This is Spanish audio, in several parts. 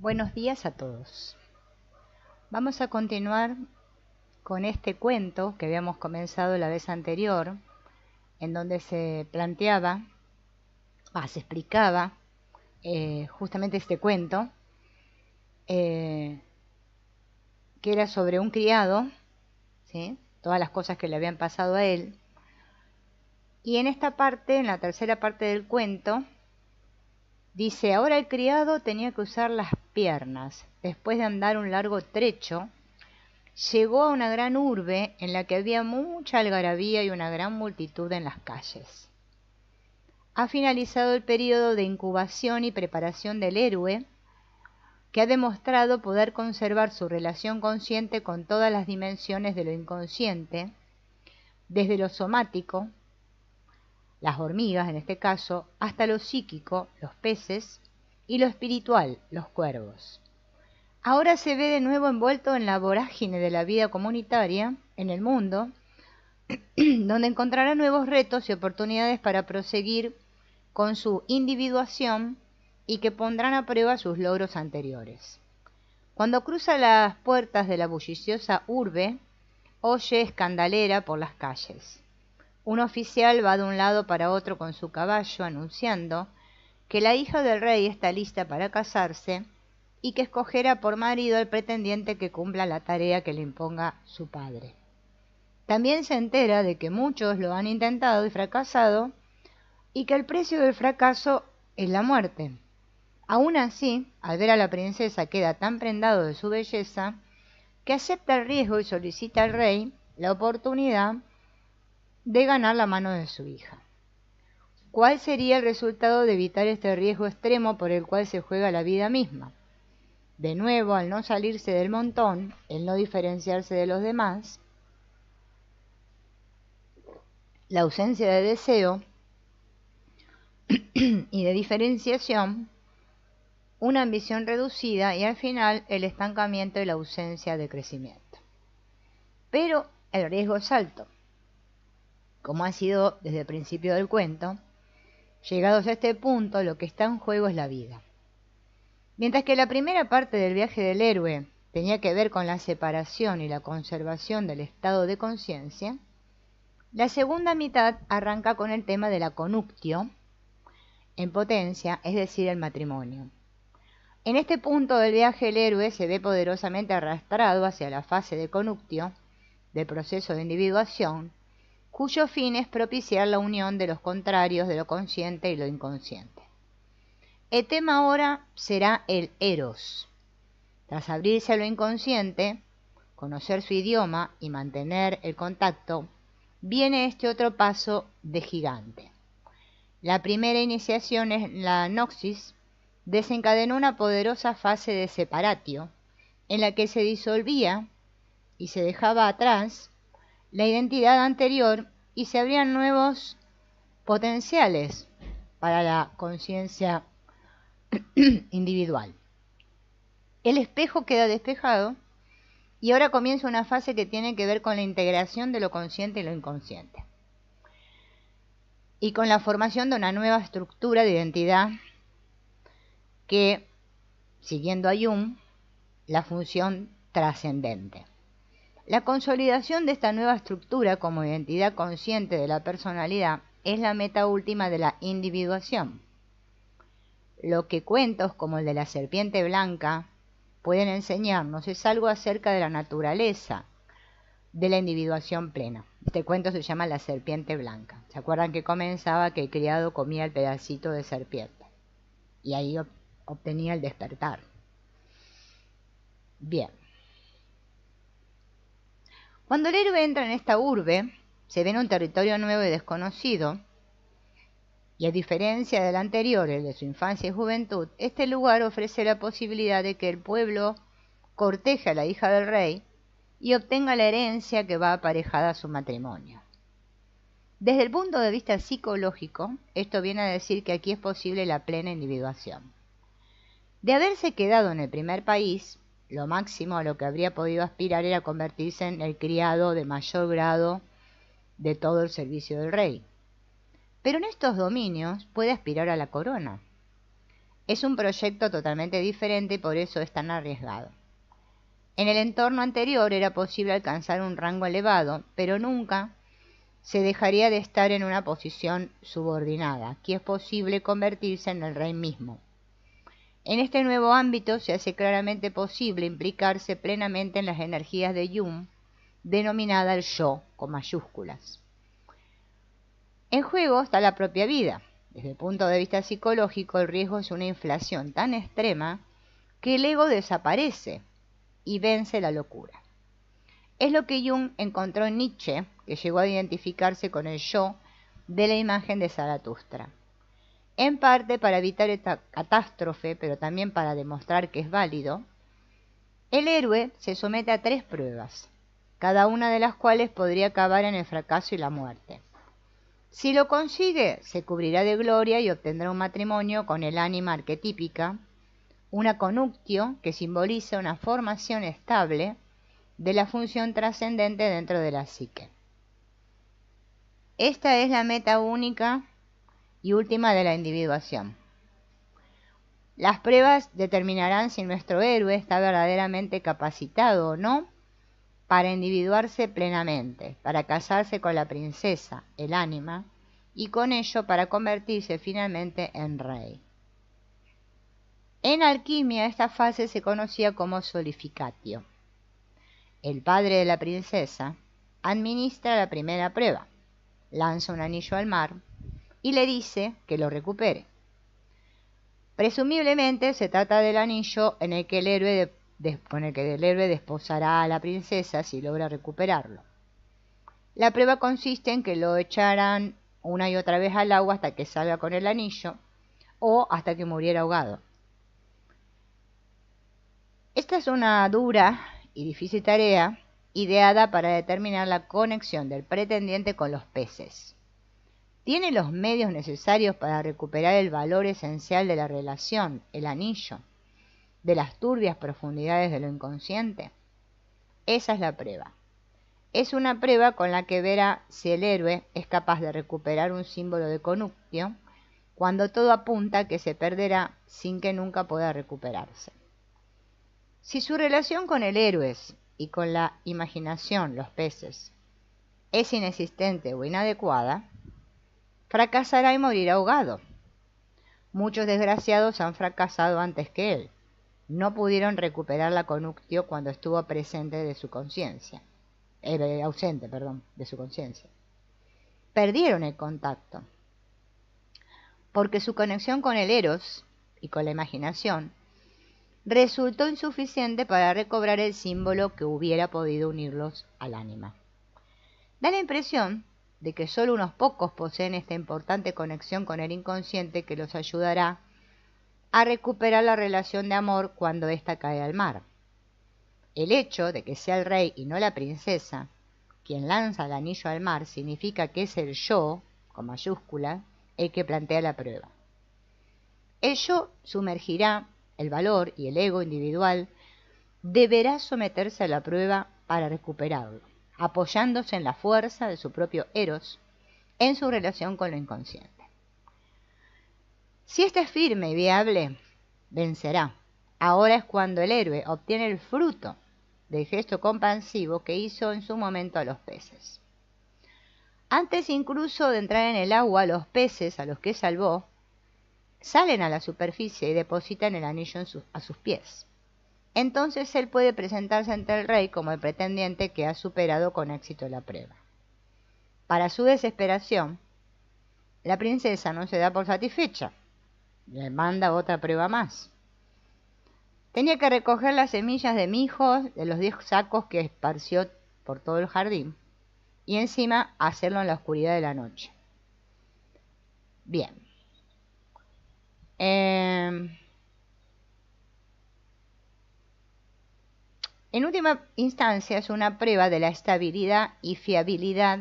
Buenos días a todos. Vamos a continuar con este cuento que habíamos comenzado la vez anterior, en donde se planteaba, se explicaba justamente este cuento, que era sobre un criado, ¿sí? Todas las cosas que le habían pasado a él. Y en esta parte, en la tercera parte del cuento, dice: ahora el criado tenía que usar las piernas. Después de andar un largo trecho, llegó a una gran urbe en la que había mucha algarabía y una gran multitud en las calles. Ha finalizado el periodo de incubación y preparación del héroe, que ha demostrado poder conservar su relación consciente con todas las dimensiones de lo inconsciente, desde lo somático, las hormigas en este caso, hasta lo psíquico, los peces, y lo espiritual, los cuervos. Ahora se ve de nuevo envuelto en la vorágine de la vida comunitaria en el mundo, donde encontrará nuevos retos y oportunidades para proseguir con su individuación y que pondrán a prueba sus logros anteriores. Cuando cruza las puertas de la bulliciosa urbe, oye escandalera por las calles. Un oficial va de un lado para otro con su caballo anunciando que la hija del rey está lista para casarse y que escogerá por marido al pretendiente que cumpla la tarea que le imponga su padre. También se entera de que muchos lo han intentado y fracasado, y que el precio del fracaso es la muerte. Aún así, al ver a la princesa, queda tan prendado de su belleza que acepta el riesgo y solicita al rey la oportunidad de ganar la mano de su hija. ¿Cuál sería el resultado de evitar este riesgo extremo por el cual se juega la vida misma? De nuevo, al no salirse del montón, el no diferenciarse de los demás, la ausencia de deseo y de diferenciación, una ambición reducida y al final el estancamiento y la ausencia de crecimiento. Pero el riesgo es alto, como ha sido desde el principio del cuento. Llegados a este punto, lo que está en juego es la vida. Mientras que la primera parte del viaje del héroe tenía que ver con la separación y la conservación del estado de conciencia, la segunda mitad arranca con el tema de la conuctio en potencia, es decir, el matrimonio. En este punto del viaje el héroe se ve poderosamente arrastrado hacia la fase de conuctio, del proceso de individuación, cuyo fin es propiciar la unión de los contrarios de lo consciente y lo inconsciente. El tema ahora será el eros. Tras abrirse a lo inconsciente, conocer su idioma y mantener el contacto, viene este otro paso de gigante. La primera iniciación es la noxis, desencadenó una poderosa fase de separatio, en la que se disolvía y se dejaba atrás la identidad anterior y se abrían nuevos potenciales para la conciencia individual. El espejo queda despejado y ahora comienza una fase que tiene que ver con la integración de lo consciente y lo inconsciente, y con la formación de una nueva estructura de identidad que, siguiendo a Jung, la función trascendente. La consolidación de esta nueva estructura como identidad consciente de la personalidad es la meta última de la individuación. Lo que cuentos como el de la serpiente blanca pueden enseñarnos es algo acerca de la naturaleza de la individuación plena. Este cuento se llama La serpiente blanca. ¿Se acuerdan que comenzaba que el criado comía el pedacito de serpiente? Y ahí obtenía el despertar. Bien. Cuando el héroe entra en esta urbe, se ve en un territorio nuevo y desconocido, y a diferencia del anterior, el de su infancia y juventud, este lugar ofrece la posibilidad de que el pueblo corteje a la hija del rey y obtenga la herencia que va aparejada a su matrimonio. Desde el punto de vista psicológico, esto viene a decir que aquí es posible la plena individuación. De haberse quedado en el primer país, lo máximo a lo que habría podido aspirar era convertirse en el criado de mayor grado de todo el servicio del rey. Pero en estos dominios puede aspirar a la corona. Es un proyecto totalmente diferente y por eso es tan arriesgado. En el entorno anterior era posible alcanzar un rango elevado, pero nunca se dejaría de estar en una posición subordinada. Aquí es posible convertirse en el rey mismo. En este nuevo ámbito se hace claramente posible implicarse plenamente en las energías de Jung, denominada el yo con mayúsculas. En juego está la propia vida. Desde el punto de vista psicológico, el riesgo es una inflación tan extrema que el ego desaparece y vence la locura. Es lo que Jung encontró en Nietzsche, que llegó a identificarse con el yo de la imagen de Zaratustra. En parte para evitar esta catástrofe, pero también para demostrar que es válido, el héroe se somete a 3 pruebas, cada una de las cuales podría acabar en el fracaso y la muerte. Si lo consigue, se cubrirá de gloria y obtendrá un matrimonio con el ánima arquetípica, una connunctio que simboliza una formación estable de la función trascendente dentro de la psique. Esta es la meta única y última de la individuación. Las pruebas determinarán si nuestro héroe está verdaderamente capacitado o no para individuarse plenamente, para casarse con la princesa, el ánima, y con ello para convertirse finalmente en rey. En alquimia esta fase se conocía como solificatio. El padre de la princesa administra la primera prueba, lanza un anillo al mar y le dice que lo recupere. Presumiblemente se trata del anillo en el que el héroe con el que el héroe desposará a la princesa si logra recuperarlo. La prueba consiste en que lo echarán una y otra vez al agua hasta que salga con el anillo o hasta que muriera ahogado. Esta es una dura y difícil tarea ideada para determinar la conexión del pretendiente con los peces. ¿Tiene los medios necesarios para recuperar el valor esencial de la relación, el anillo, de las turbias profundidades de lo inconsciente? Esa es la prueba. Es una prueba con la que verá si el héroe es capaz de recuperar un símbolo de connunctio cuando todo apunta a que se perderá sin que nunca pueda recuperarse. Si su relación con el héroe y con la imaginación, los peces, es inexistente o inadecuada, fracasará y morirá ahogado. Muchos desgraciados han fracasado antes que él. No pudieron recuperar la connunctio cuando estuvo presente de su conciencia. Ausente, de su conciencia. Perdieron el contacto, porque su conexión con el eros y con la imaginación resultó insuficiente para recobrar el símbolo que hubiera podido unirlos al ánima. Da la impresión de que solo unos pocos poseen esta importante conexión con el inconsciente que los ayudará a recuperar la relación de amor cuando ésta cae al mar. El hecho de que sea el rey y no la princesa quien lanza el anillo al mar significa que es el yo, con mayúscula, el que plantea la prueba. El yo sumergirá el valor y el ego individual deberá someterse a la prueba para recuperarlo, apoyándose en la fuerza de su propio eros en su relación con lo inconsciente. Si ésta es firme y viable, vencerá. Ahora es cuando el héroe obtiene el fruto del gesto compasivo que hizo en su momento a los peces. Antes incluso de entrar en el agua, los peces a los que salvó salen a la superficie y depositan el anillo a sus pies. Entonces él puede presentarse ante el rey como el pretendiente que ha superado con éxito la prueba. Para su desesperación, la princesa no se da por satisfecha, le manda otra prueba más. Tenía que recoger las semillas de mijo de los 10 sacos que esparció por todo el jardín y encima hacerlo en la oscuridad de la noche. Bien. En última instancia es una prueba de la estabilidad y fiabilidad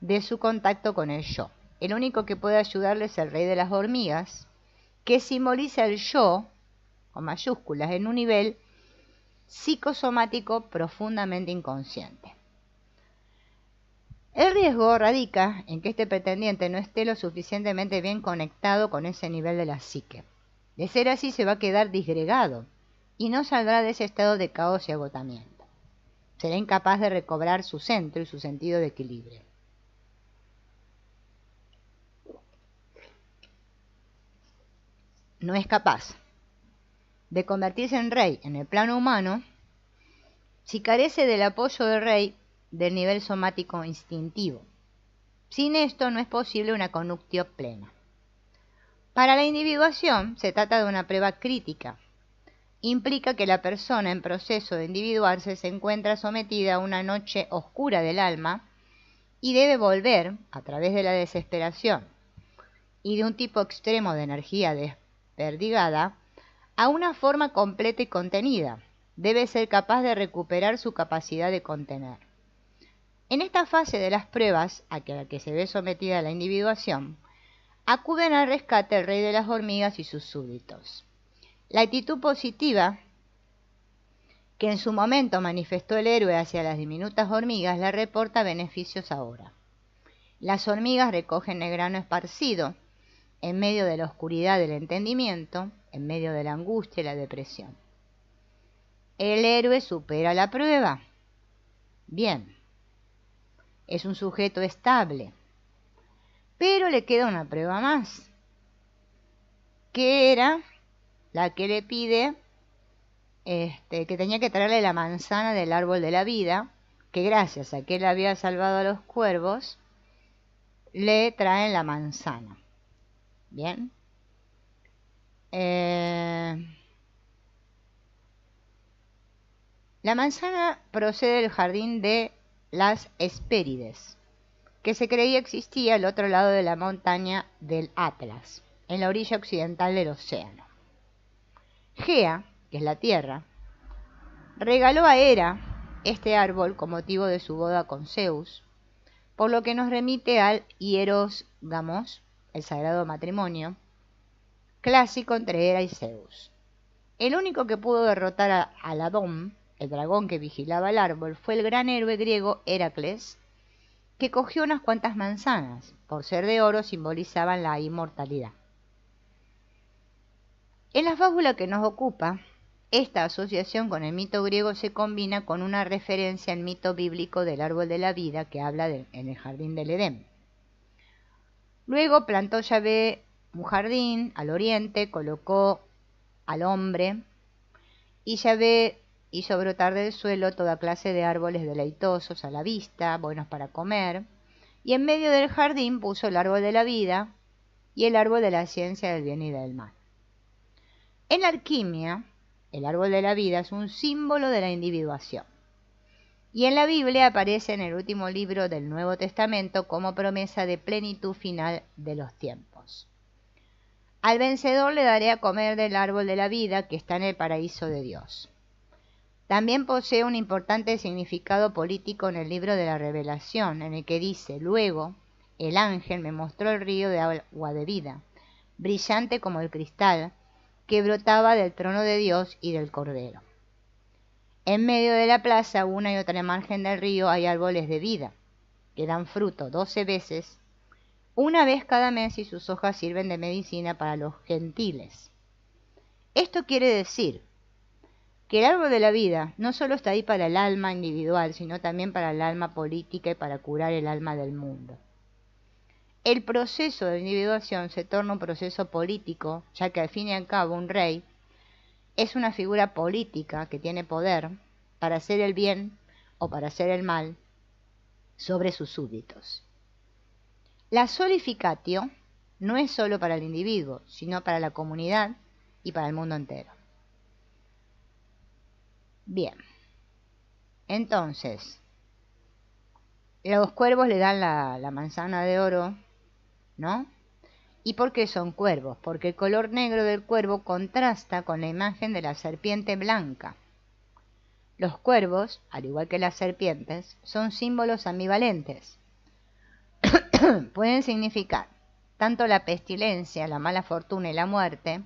de su contacto con el yo. El único que puede ayudarle es el rey de las hormigas, que simboliza el yo, con mayúsculas, en un nivel psicosomático profundamente inconsciente. El riesgo radica en que este pretendiente no esté lo suficientemente bien conectado con ese nivel de la psique. De ser así, se va a quedar disgregado y no saldrá de ese estado de caos y agotamiento. Será incapaz de recobrar su centro y su sentido de equilibrio. No es capaz de convertirse en rey en el plano humano si carece del apoyo del rey del nivel somático instintivo. Sin esto no es posible una conductio plena. Para la individuación se trata de una prueba crítica. Implica que la persona en proceso de individuarse se encuentra sometida a una noche oscura del alma y debe volver, a través de la desesperación y de un tipo extremo de energía desperdigada, a una forma completa y contenida. Debe ser capaz de recuperar su capacidad de contener. En esta fase de las pruebas a la que se ve sometida la individuación, acuden al rescate el rey de las hormigas y sus súbditos. La actitud positiva que en su momento manifestó el héroe hacia las diminutas hormigas le reporta beneficios ahora. Las hormigas recogen el grano esparcido en medio de la oscuridad del entendimiento, en medio de la angustia y la depresión. El héroe supera la prueba. Bien, es un sujeto estable, pero le queda una prueba más, que era la que le pide que tenía que traerle la manzana del árbol de la vida, que gracias a que él había salvado a los cuervos, le traen la manzana. Bien. La manzana procede del jardín de las Hespérides, que se creía existía al otro lado de la montaña del Atlas, en la orilla occidental del océano. Gea, que es la tierra, regaló a Hera este árbol con motivo de su boda con Zeus, por lo que nos remite al hieros gamos, el sagrado matrimonio, clásico entre Hera y Zeus. El único que pudo derrotar a Ladón, el dragón que vigilaba el árbol, fue el gran héroe griego Heracles, que cogió unas cuantas manzanas, por ser de oro simbolizaban la inmortalidad. En la fábula que nos ocupa, esta asociación con el mito griego se combina con una referencia al mito bíblico del árbol de la vida que habla en el jardín del Edén. Luego plantó Yahvé un jardín al oriente, colocó al hombre, y Yahvé hizo brotar del suelo toda clase de árboles deleitosos a la vista, buenos para comer, y en medio del jardín puso el árbol de la vida y el árbol de la ciencia del bien y del mal. En la alquimia, el árbol de la vida es un símbolo de la individuación, y en la Biblia aparece en el último libro del Nuevo Testamento como promesa de plenitud final de los tiempos. Al vencedor le daré a comer del árbol de la vida que está en el paraíso de Dios. También posee un importante significado político en el libro de la Revelación, en el que dice: luego el ángel me mostró el río de agua de vida, brillante como el cristal, que brotaba del trono de Dios y del Cordero. En medio de la plaza, una y otra margen del río, hay árboles de vida, que dan fruto 12 veces, una vez cada mes, y sus hojas sirven de medicina para los gentiles. Esto quiere decir que el árbol de la vida no solo está ahí para el alma individual, sino también para el alma política y para curar el alma del mundo. El proceso de individuación se torna un proceso político, ya que al fin y al cabo un rey es una figura política que tiene poder para hacer el bien o para hacer el mal sobre sus súbditos. La solificatio no es solo para el individuo, sino para la comunidad y para el mundo entero. Bien, entonces, los cuervos le dan la manzana de oro, ¿no? ¿Y por qué son cuervos? Porque el color negro del cuervo contrasta con la imagen de la serpiente blanca. Los cuervos, al igual que las serpientes, son símbolos ambivalentes. Pueden significar tanto la pestilencia, la mala fortuna y la muerte,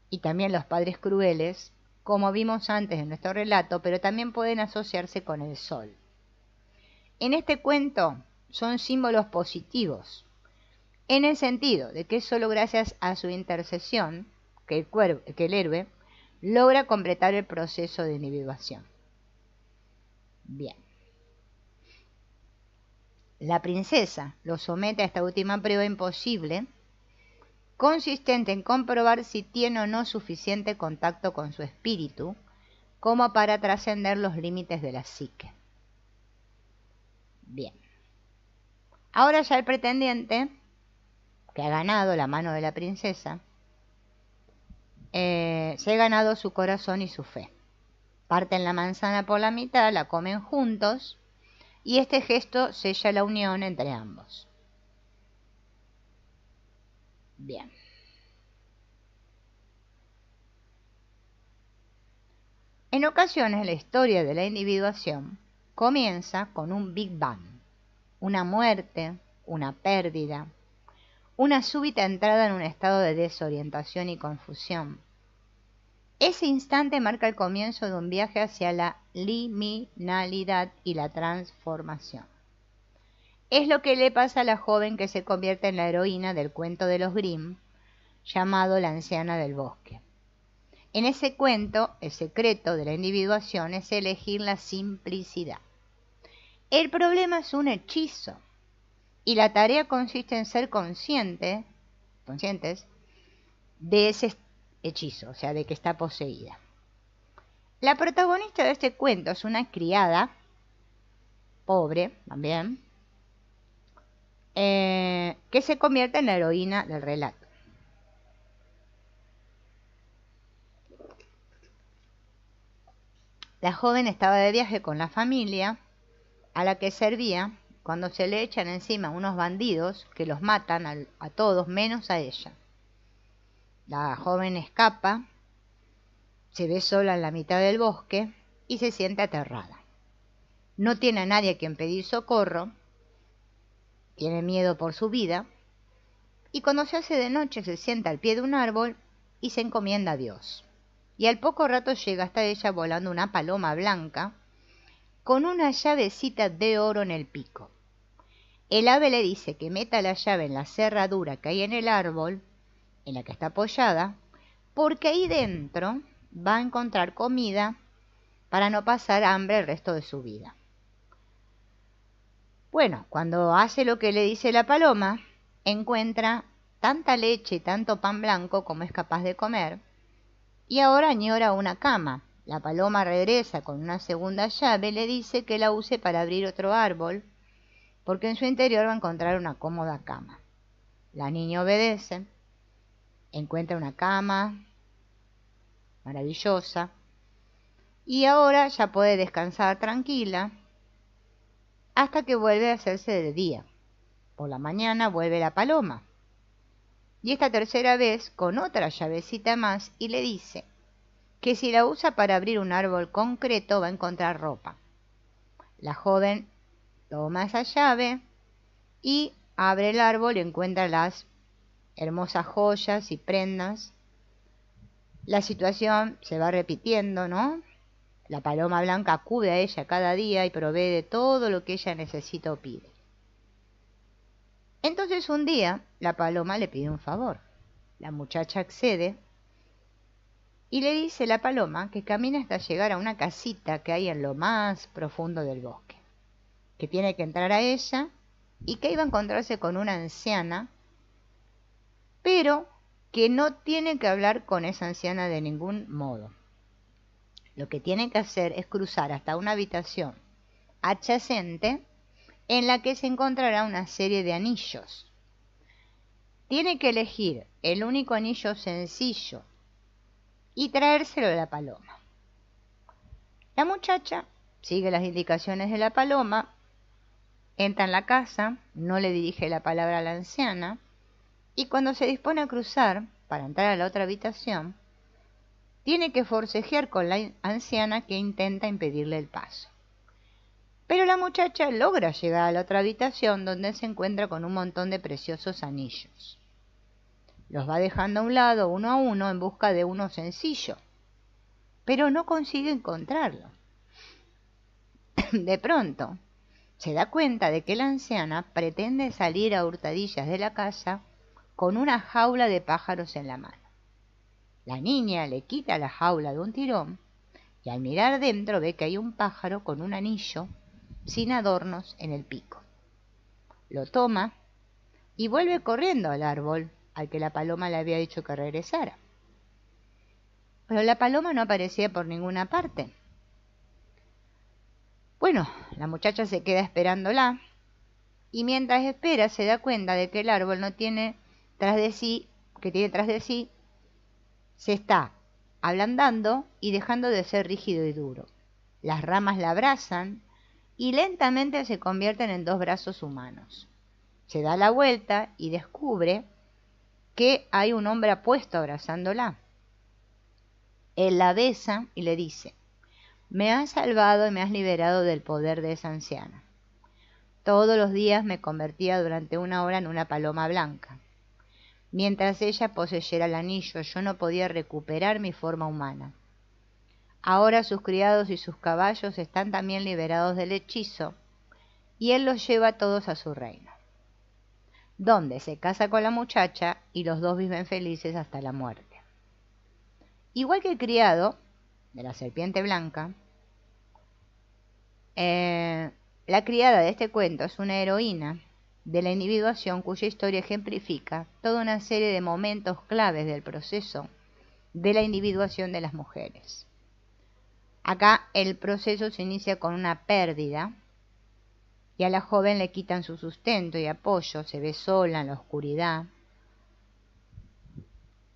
y también los padres crueles, como vimos antes en nuestro relato, pero también pueden asociarse con el sol. En este cuento son símbolos positivos, en el sentido de que es solo gracias a su intercesión que el héroe logra completar el proceso de individuación. Bien. La princesa lo somete a esta última prueba imposible, consistente en comprobar si tiene o no suficiente contacto con su espíritu como para trascender los límites de la psique. Bien. Ahora ya el pretendiente, que ha ganado la mano de la princesa, se ha ganado su corazón y su fe. Parten la manzana por la mitad, la comen juntos, y este gesto sella la unión entre ambos. Bien. En ocasiones la historia de la individuación comienza con un Big Bang, una muerte, una pérdida, una súbita entrada en un estado de desorientación y confusión. Ese instante marca el comienzo de un viaje hacia la liminalidad y la transformación. Es lo que le pasa a la joven que se convierte en la heroína del cuento de los Grimm, llamado La anciana del bosque. En ese cuento, el secreto de la individuación es elegir la simplicidad. El problema es un hechizo, y la tarea consiste en ser conscientes de ese hechizo, o sea, de que está poseída. La protagonista de este cuento es una criada, pobre también, que se convierte en la heroína del relato. La joven estaba de viaje con la familia a la que servía cuando se le echan encima unos bandidos que los matan a todos menos a ella. La joven escapa, se ve sola en la mitad del bosque y se siente aterrada. No tiene a nadie a quien pedir socorro, tiene miedo por su vida, y cuando se hace de noche se sienta al pie de un árbol y se encomienda a Dios. Y al poco rato llega hasta ella volando una paloma blanca con una llavecita de oro en el pico. El ave le dice que meta la llave en la cerradura que hay en el árbol, en la que está apoyada, porque ahí dentro va a encontrar comida para no pasar hambre el resto de su vida. Bueno, cuando hace lo que le dice la paloma, encuentra tanta leche y tanto pan blanco como es capaz de comer, y ahora añora una cama. La paloma regresa con una segunda llave y le dice que la use para abrir otro árbol, porque en su interior va a encontrar una cómoda cama. La niña obedece, encuentra una cama maravillosa, y ahora ya puede descansar tranquila hasta que vuelve a hacerse de día. Por la mañana vuelve la paloma, y esta tercera vez con otra llavecita más, y le dice que si la usa para abrir un árbol concreto va a encontrar ropa. La joven toma esa llave y abre el árbol y encuentra las hermosas joyas y prendas. La situación se va repitiendo, ¿no? La paloma blanca acude a ella cada día y provee de todo lo que ella necesita o pide. Entonces un día la paloma le pide un favor. La muchacha accede y le dice la paloma que camina hasta llegar a una casita que hay en lo más profundo del bosque, que tiene que entrar a ella y que iba a encontrarse con una anciana, pero que no tiene que hablar con esa anciana de ningún modo. Lo que tiene que hacer es cruzar hasta una habitación adyacente en la que se encontrará una serie de anillos. Tiene que elegir el único anillo sencillo y traérselo a la paloma. La muchacha sigue las indicaciones de la paloma, entra en la casa, no le dirige la palabra a la anciana, y cuando se dispone a cruzar para entrar a la otra habitación, tiene que forcejear con la anciana que intenta impedirle el paso. Pero la muchacha logra llegar a la otra habitación donde se encuentra con un montón de preciosos anillos. Los va dejando a un lado uno a uno en busca de uno sencillo, pero no consigue encontrarlo. De pronto, se da cuenta de que la anciana pretende salir a hurtadillas de la casa con una jaula de pájaros en la mano. La niña le quita la jaula de un tirón y al mirar dentro ve que hay un pájaro con un anillo sin adornos en el pico. Lo toma y vuelve corriendo al árbol al que la paloma le había dicho que regresara. Pero la paloma no aparecía por ninguna parte. Bueno, la muchacha se queda esperándola y mientras espera se da cuenta de que el árbol no tiene tras de sí, se está ablandando y dejando de ser rígido y duro. Las ramas la abrazan y lentamente se convierten en dos brazos humanos. Se da la vuelta y descubre que hay un hombre apuesto abrazándola. Él la besa y le dice: me has salvado y me has liberado del poder de esa anciana. Todos los días me convertía durante 1 hora en una paloma blanca. Mientras ella poseyera el anillo, yo no podía recuperar mi forma humana. Ahora sus criados y sus caballos están también liberados del hechizo, y él los lleva todos a su reino, donde se casa con la muchacha y los dos viven felices hasta la muerte. Igual que el criado de la serpiente blanca, la criada de este cuento es una heroína de la individuación cuya historia ejemplifica toda una serie de momentos claves del proceso de la individuación de las mujeres. Acá el proceso se inicia con una pérdida y a la joven le quitan su sustento y apoyo, se ve sola en la oscuridad,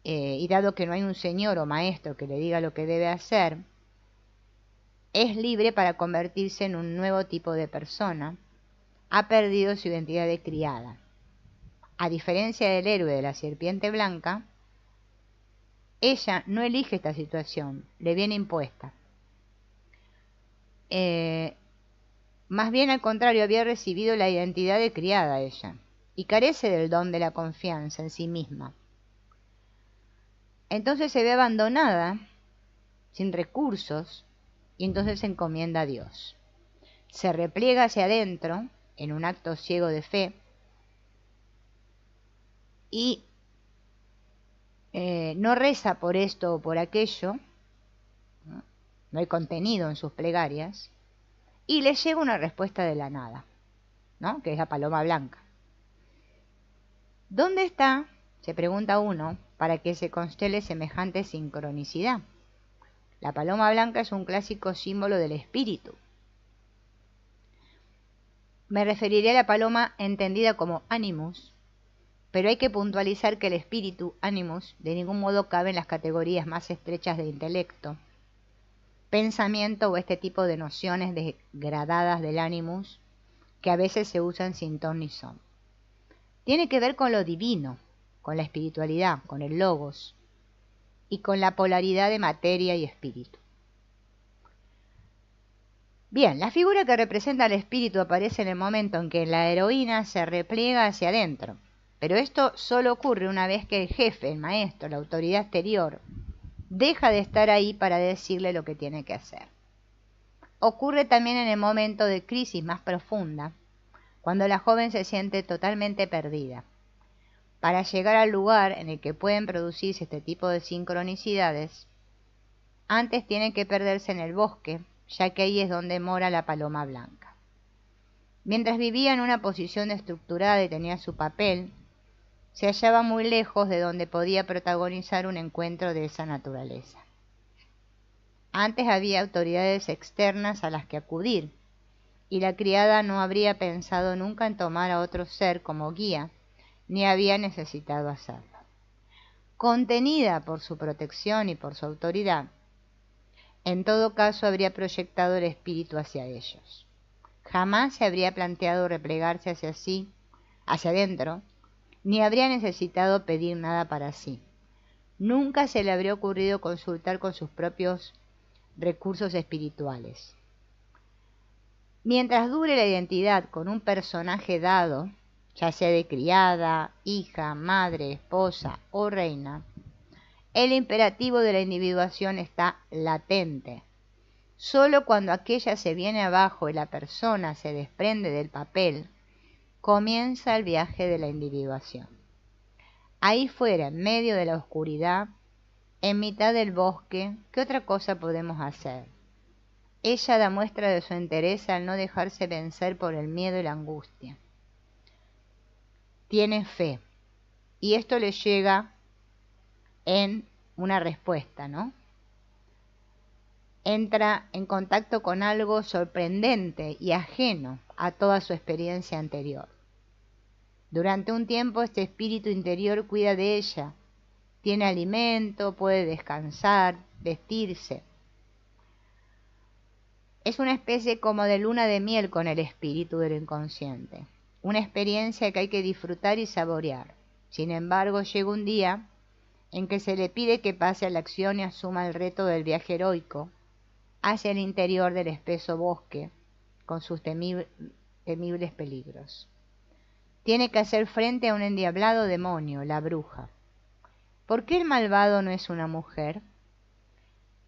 y dado que no hay un señor o maestro que le diga lo que debe hacer, es libre para convertirse en un nuevo tipo de persona. Ha perdido su identidad de criada. A diferencia del héroe de la serpiente blanca, ella no elige esta situación, le viene impuesta. Más bien al contrario, había recibido la identidad de criada ella, y carece del don de la confianza en sí misma. Entonces se ve abandonada, sin recursos, y entonces se encomienda a Dios. Se repliega hacia adentro, en un acto ciego de fe, y no reza por esto o por aquello, no hay contenido en sus plegarias, y le llega una respuesta de la nada, ¿no? Que es la paloma blanca. ¿Dónde está, se pregunta uno, para que se constele semejante sincronicidad? La paloma blanca es un clásico símbolo del espíritu. Me referiré a la paloma entendida como animus, pero hay que puntualizar que el espíritu, animus, de ningún modo cabe en las categorías más estrechas de intelecto, pensamiento o este tipo de nociones degradadas del animus que a veces se usan sin ton ni son. Tiene que ver con lo divino, con la espiritualidad, con el logos y con la polaridad de materia y espíritu. Bien, la figura que representa al espíritu aparece en el momento en que la heroína se repliega hacia adentro, pero esto solo ocurre una vez que el jefe, el maestro, la autoridad exterior, deja de estar ahí para decirle lo que tiene que hacer. Ocurre también en el momento de crisis más profunda, cuando la joven se siente totalmente perdida. Para llegar al lugar en el que pueden producirse este tipo de sincronicidades, antes tiene que perderse en el bosque, ya que ahí es donde mora la paloma blanca. Mientras vivía en una posición estructurada y tenía su papel, se hallaba muy lejos de donde podía protagonizar un encuentro de esa naturaleza. Antes había autoridades externas a las que acudir, y la criada no habría pensado nunca en tomar a otro ser como guía, ni había necesitado hacerlo. Contenida por su protección y por su autoridad, en todo caso habría proyectado el espíritu hacia ellos. Jamás se habría planteado replegarse hacia adentro, ni habría necesitado pedir nada para sí. Nunca se le habría ocurrido consultar con sus propios recursos espirituales. Mientras dure la identidad con un personaje dado, ya sea de criada, hija, madre, esposa o reina, el imperativo de la individuación está latente. Solo cuando aquella se viene abajo y la persona se desprende del papel, comienza el viaje de la individuación. Ahí fuera, en medio de la oscuridad, en mitad del bosque, ¿qué otra cosa podemos hacer? Ella da muestra de su interés al no dejarse vencer por el miedo y la angustia. Tiene fe, y esto le llega en una respuesta, ¿no? Entra en contacto con algo sorprendente y ajeno a toda su experiencia anterior. Durante un tiempo este espíritu interior cuida de ella, tiene alimento, puede descansar, vestirse. Es una especie como de luna de miel con el espíritu del inconsciente, una experiencia que hay que disfrutar y saborear. Sin embargo, llega un día en que se le pide que pase a la acción y asuma el reto del viaje heroico hacia el interior del espeso bosque con sus temibles peligros. Tiene que hacer frente a un endiablado demonio, la bruja. ¿Por qué el malvado no es una mujer?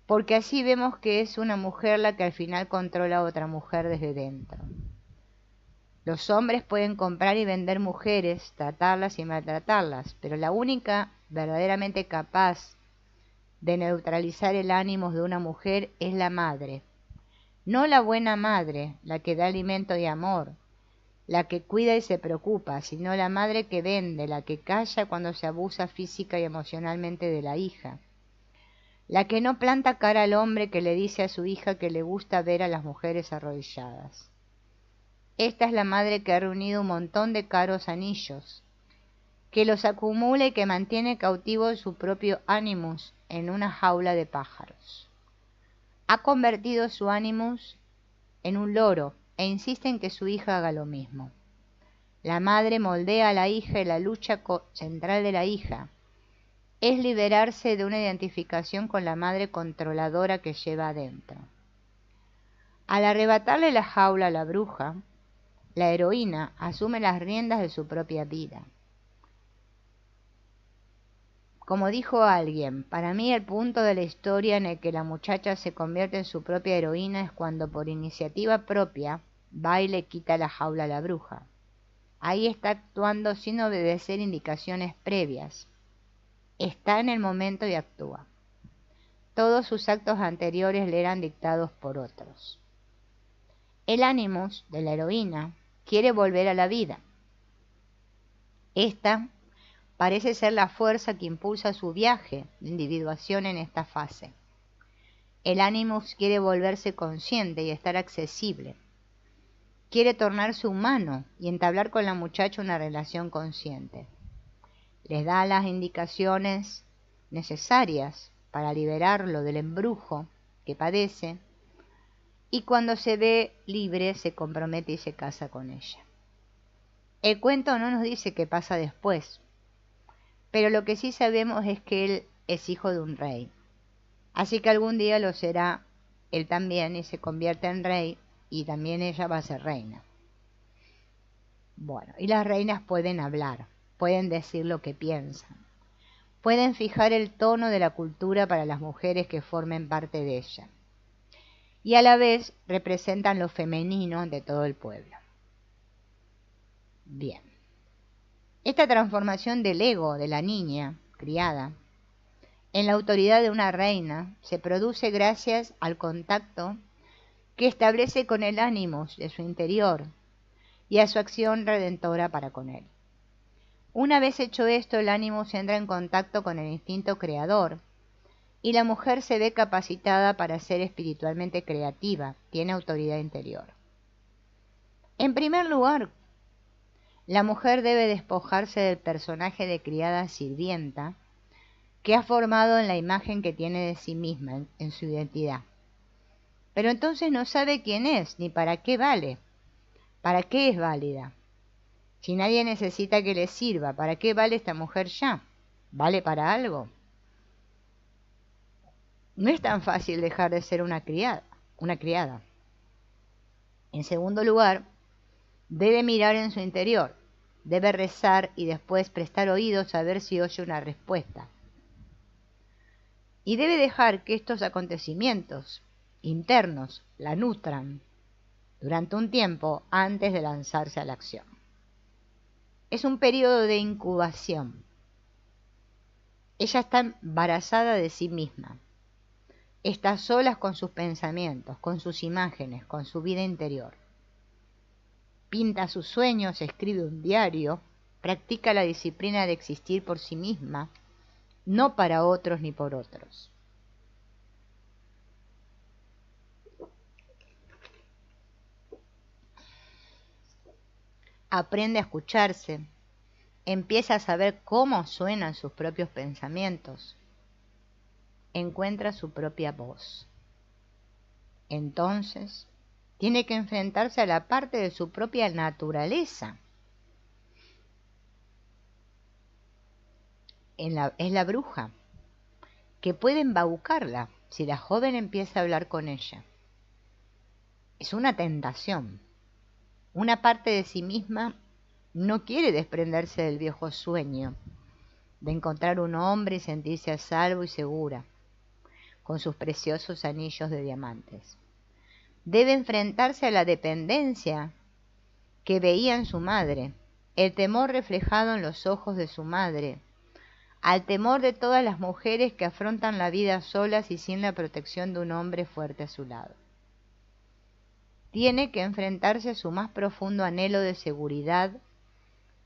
Porque así vemos que es una mujer la que al final controla a otra mujer desde dentro. Los hombres pueden comprar y vender mujeres, tratarlas y maltratarlas, pero la única verdaderamente capaz de neutralizar el ánimo de una mujer es la madre. No la buena madre, la que da alimento y amor, la que cuida y se preocupa, sino la madre que vende, la que calla cuando se abusa física y emocionalmente de la hija. La que no planta cara al hombre que le dice a su hija que le gusta ver a las mujeres arrodilladas. Esta es la madre que ha reunido un montón de caros anillos, que los acumula y que mantiene cautivo su propio ánimus en una jaula de pájaros. Ha convertido su ánimus en un loro e insiste en que su hija haga lo mismo. La madre moldea a la hija y la lucha central de la hija es liberarse de una identificación con la madre controladora que lleva adentro. Al arrebatarle la jaula a la bruja, la heroína asume las riendas de su propia vida. Como dijo alguien, para mí el punto de la historia en el que la muchacha se convierte en su propia heroína es cuando por iniciativa propia va y le quita la jaula a la bruja. Ahí está actuando sin obedecer indicaciones previas. Está en el momento y actúa. Todos sus actos anteriores le eran dictados por otros. El ánimus de la heroína quiere volver a la vida. Esta parece ser la fuerza que impulsa su viaje de individuación en esta fase. El ánimus quiere volverse consciente y estar accesible. Quiere tornarse humano y entablar con la muchacha una relación consciente. Les da las indicaciones necesarias para liberarlo del embrujo que padece y cuando se ve libre se compromete y se casa con ella. El cuento no nos dice qué pasa después, pero lo que sí sabemos es que él es hijo de un rey, así que algún día lo será él también y se convierte en rey y también ella va a ser reina. Bueno, y las reinas pueden hablar, pueden decir lo que piensan, pueden fijar el tono de la cultura para las mujeres que formen parte de ella, y a la vez representan lo femenino de todo el pueblo. Bien, esta transformación del ego de la niña criada en la autoridad de una reina se produce gracias al contacto que establece con el ánimo de su interior y a su acción redentora para con él. Una vez hecho esto, el ánimo entra en contacto con el instinto creador y la mujer se ve capacitada para ser espiritualmente creativa, tiene autoridad interior. En primer lugar, la mujer debe despojarse del personaje de criada sirvienta que ha formado en la imagen que tiene de sí misma, en su identidad. Pero entonces no sabe quién es, ni para qué vale, para qué es válida. Si nadie necesita que le sirva, ¿para qué vale esta mujer ya? ¿Vale para algo? No es tan fácil dejar de ser una criada. En segundo lugar, debe mirar en su interior, debe rezar y después prestar oídos a ver si oye una respuesta. Y debe dejar que estos acontecimientos internos la nutran durante un tiempo antes de lanzarse a la acción. Es un periodo de incubación. Ella está embarazada de sí misma. Está sola con sus pensamientos, con sus imágenes, con su vida interior. Pinta sus sueños, escribe un diario, practica la disciplina de existir por sí misma, no para otros ni por otros. Aprende a escucharse, empieza a saber cómo suenan sus propios pensamientos, encuentra su propia voz. Entonces, tiene que enfrentarse a la parte de su propia naturaleza. Es la bruja, que puede embaucarla si la joven empieza a hablar con ella. Es una tentación. Una parte de sí misma no quiere desprenderse del viejo sueño de encontrar un hombre y sentirse a salvo y segura, con sus preciosos anillos de diamantes. Debe enfrentarse a la dependencia que veía en su madre, el temor reflejado en los ojos de su madre, al temor de todas las mujeres que afrontan la vida solas y sin la protección de un hombre fuerte a su lado. Tiene que enfrentarse a su más profundo anhelo de seguridad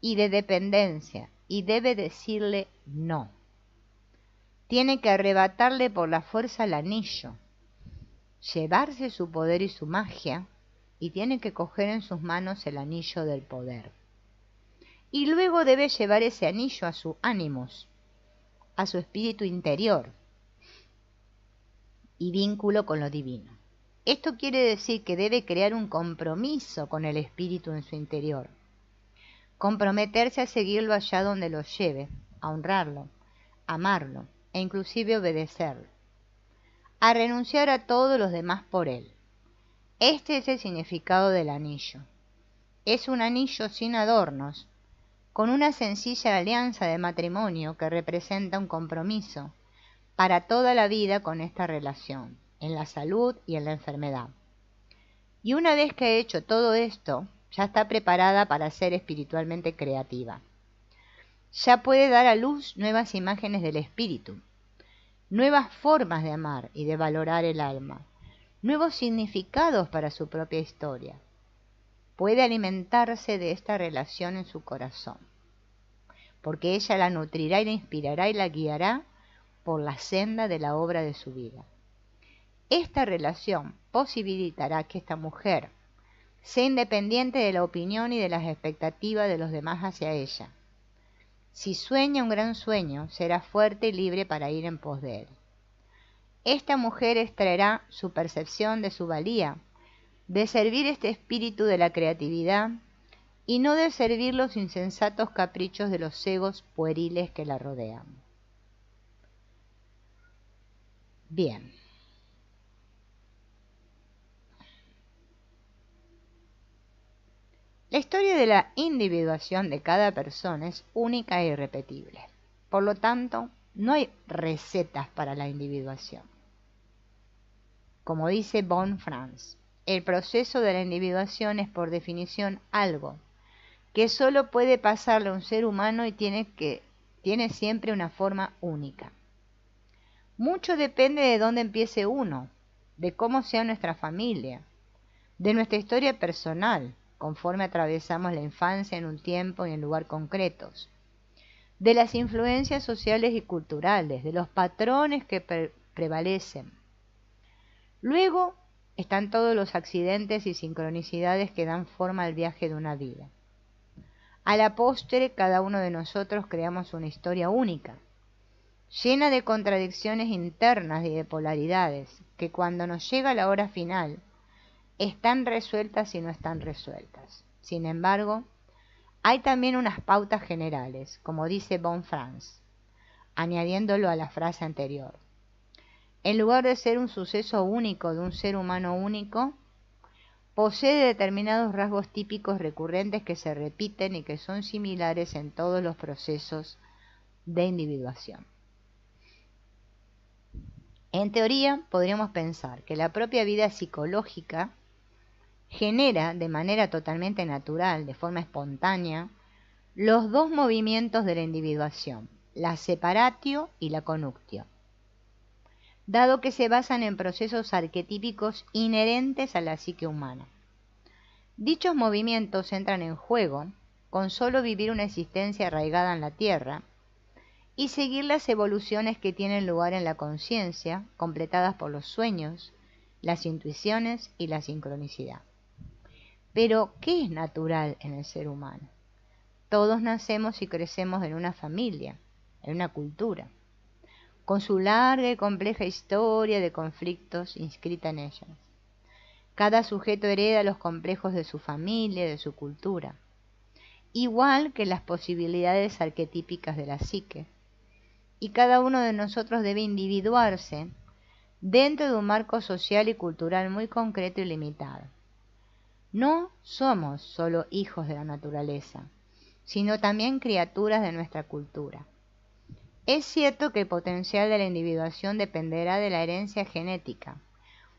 y de dependencia, y debe decirle no. Tiene que arrebatarle por la fuerza el anillo, llevarse su poder y su magia, y tiene que coger en sus manos el anillo del poder. Y luego debe llevar ese anillo a su ánimos, a su espíritu interior y vínculo con lo divino. Esto quiere decir que debe crear un compromiso con el espíritu en su interior, comprometerse a seguirlo allá donde lo lleve, a honrarlo, amarlo e inclusive obedecerlo, a renunciar a todos los demás por él. Este es el significado del anillo. Es un anillo sin adornos, con una sencilla alianza de matrimonio que representa un compromiso para toda la vida con esta relación, en la salud y en la enfermedad. Y una vez que ha hecho todo esto, ya está preparada para ser espiritualmente creativa. Ya puede dar a luz nuevas imágenes del espíritu, nuevas formas de amar y de valorar el alma, nuevos significados para su propia historia. Puede alimentarse de esta relación en su corazón, porque ella la nutrirá y la inspirará y la guiará por la senda de la obra de su vida. Esta relación posibilitará que esta mujer sea independiente de la opinión y de las expectativas de los demás hacia ella. Si sueña un gran sueño, será fuerte y libre para ir en pos de él. Esta mujer extraerá su percepción de su valía, de servir este espíritu de la creatividad y no de servir los insensatos caprichos de los egos pueriles que la rodean. Bien. La historia de la individuación de cada persona es única e irrepetible. Por lo tanto, no hay recetas para la individuación. Como dice von Franz, el proceso de la individuación es por definición algo que solo puede pasarle a un ser humano y tiene siempre una forma única. Mucho depende de dónde empiece uno, de cómo sea nuestra familia, de nuestra historia personal, conforme atravesamos la infancia en un tiempo y en lugar concretos, de las influencias sociales y culturales, de los patrones que prevalecen. Luego están todos los accidentes y sincronicidades que dan forma al viaje de una vida. A la postre, cada uno de nosotros creamos una historia única, llena de contradicciones internas y de polaridades, que cuando nos llega la hora final, están resueltas y no están resueltas. Sin embargo, hay también unas pautas generales, como dice von Franz, añadiéndolo a la frase anterior. En lugar de ser un suceso único de un ser humano único, posee determinados rasgos típicos recurrentes que se repiten y que son similares en todos los procesos de individuación. En teoría, podríamos pensar que la propia vida psicológica genera de manera totalmente natural, de forma espontánea, los dos movimientos de la individuación, la separatio y la connuctio, dado que se basan en procesos arquetípicos inherentes a la psique humana. Dichos movimientos entran en juego con solo vivir una existencia arraigada en la Tierra y seguir las evoluciones que tienen lugar en la conciencia, completadas por los sueños, las intuiciones y la sincronicidad. Pero, ¿qué es natural en el ser humano? Todos nacemos y crecemos en una familia, en una cultura, con su larga y compleja historia de conflictos inscrita en ellas. Cada sujeto hereda los complejos de su familia, de su cultura, igual que las posibilidades arquetípicas de la psique, y cada uno de nosotros debe individuarse dentro de un marco social y cultural muy concreto y limitado. No somos solo hijos de la naturaleza, sino también criaturas de nuestra cultura. Es cierto que el potencial de la individuación dependerá de la herencia genética,